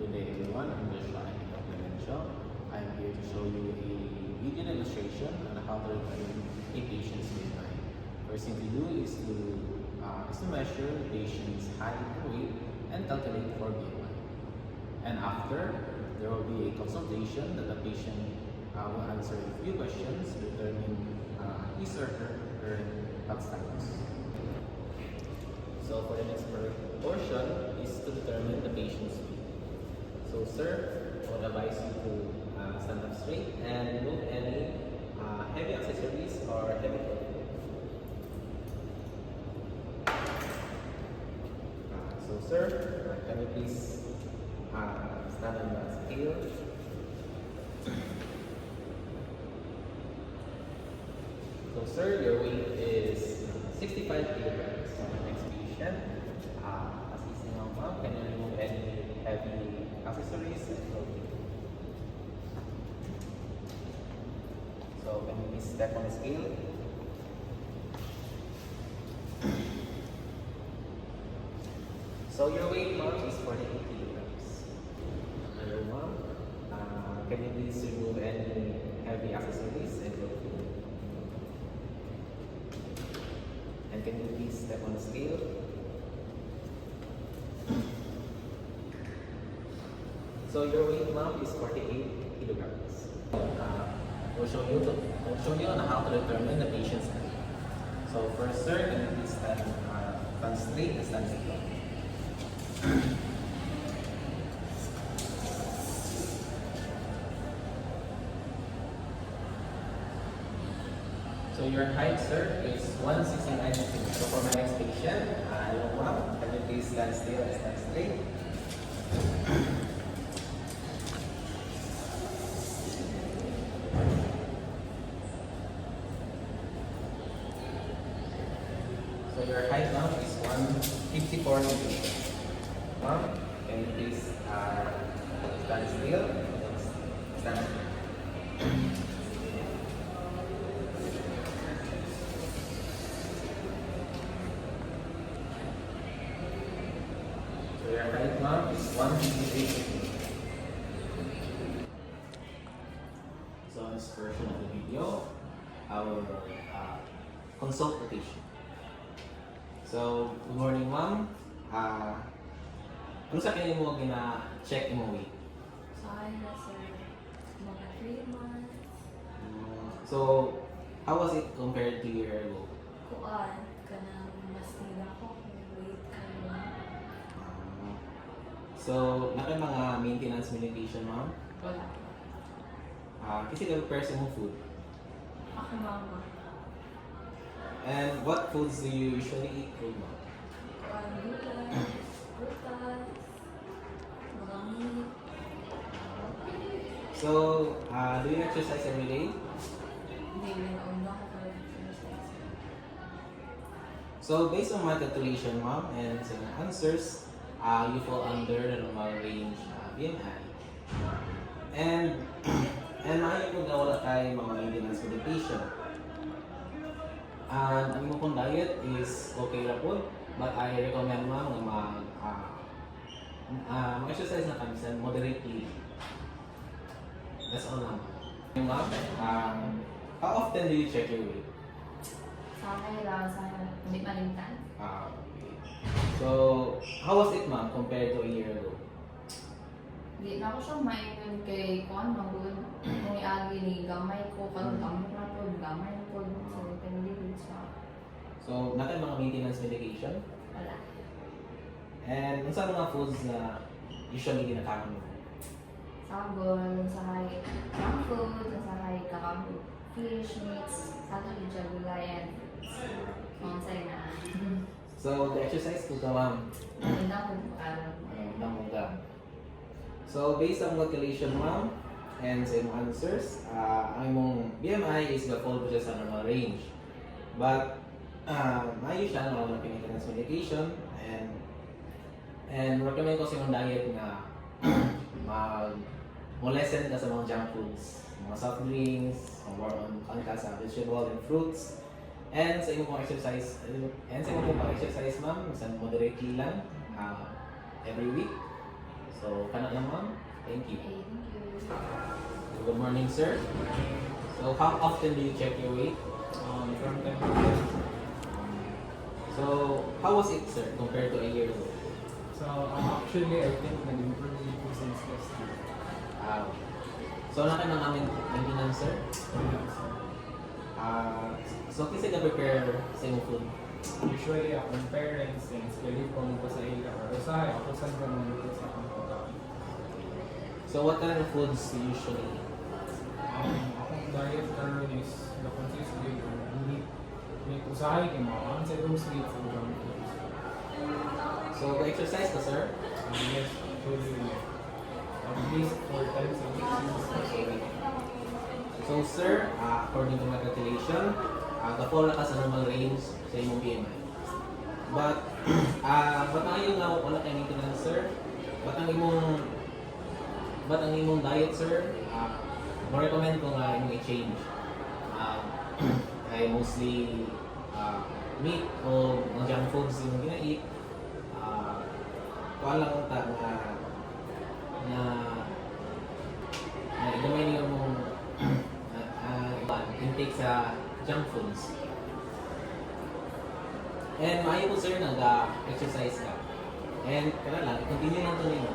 Good day everyone, I'm Joshua Clemencio. I'm here to show you a video illustration on how to determine a patient's BMI. First thing to do is to measure the patient's height and weight and calculate for BMI. And after, there will be a consultation that the patient will answer a few questions to determine his or her health status. So for the next portion is to determine the patient's weight. So sir, I would advise you to stand up straight and remove any heavy accessories or heavy clothing. So sir, can you please stand on the scale? So sir, your weight is 65 kilograms. Next patient, assisting ang ma'am, can you remove any heavy accessories and clothing? So can you please step on the scale? So your weight, ma'am, is 48 kilograms. Hello, ma'am. Can you please remove any heavy accessories and clothing? And can you please step on the scale? So your weight, ma'am, is 48 kilograms. We'll show you on how to determine the patient's height. So first, sir, can you please stand straight and stand secure. So your height, sir, is 169 centimeters. So for my next patient, hello ma'am, can you please stand still and stand straight? So your height now is 154 centimeters. Ma'am, can you please stand still? Stand still. So your height now is 153 centimeters. So in this version of the video, I will consult the patient. So, good morning ma'am. Ano sa kanya mo gina-check mo weight? So, I was mga 3 months. So, how was it compared to your ago? Kuan, kanang mas nila ko kung weight kayo. So, naka mga maintenance medication ma'am? Wala. Kasi ka-person mo food. Ako mama. And what foods do you usually eat food ma'am? Kuan, gulay, prutas, mga meat. So, do you exercise every day? Hindi rin ang ako exercise. So, based on my calculation ma'am and sa mga answers, you fall under the normal range BMI. And maaari po na wala tayo mga maintenance medication. And ang mo pong diet is okay na po, but I recommend ma'am na mag-exercise na kami moderately. That's all ma'am. Ma'am, how often do you check your weight? Sa akin lang, sa hindi malintan. Okay. So, how was it ma'am compared to a year ago? Hindi na ako siya maingon kay kuan, magul. Kung iagi ni gamay ko, kanong gamay na po, gamay na po. So, depende din siya. So, natin mga maintenance medication? Wala. And ano sa mga foods na usually ginakain mo? Sabon, usahay junk food, usahay kakao, fish, meats, ato di siya gulay and mga say na. So, the exercise ko ka ma'am. Hindi na ko alam. Namunta. So, based on calculation ma'am, and sa imong answers, ang imong BMI is fall po siya sa normal range. But, maayo siya na wala maintenance medication and recommend ko sa imong diet na mo-lessen ka sa mga junk foods, mga soft drinks, more on ka sa vegetable and fruits. And sa imong exercise, ma'am, sa moderately lang every week. So, kana lang ma'am. Thank you. Okay, thank you. Good morning, sir. So, how often do you check your weight? From time to time. So, how was it, sir, compared to a year ago? So, actually, I think nag-improve ko since last year. Ah, so, naka ng aming maintenance, sir? So, kasi ka-prepare sa imong food? Usually, akong parents, and schedule ko mo sa ila, or usahay, ako saan ko mo sa akong pagkain. So, what kind of foods do you usually eat? Akong diet karon is the consistently meat usahay kay mga sa those meats and junk foods. So, exercise ka, sir? Yes, usually at least 4 times a week. So, sir, according to my calculation, ka-fall na ka sa normal range sa imong BMI. But, ba't ang iyong wala kayo maintenance, sir? Ba't ang imong diet, sir? Mo-recommend ko nga imong i-change. Ay mostly meat o mga junk foods yung gina-eat. Kuha lang ta na igamay niyo mong intake sa junk foods. And maayo po sir nag-exercise ka. And kaya lang, continue lang ito ninyo.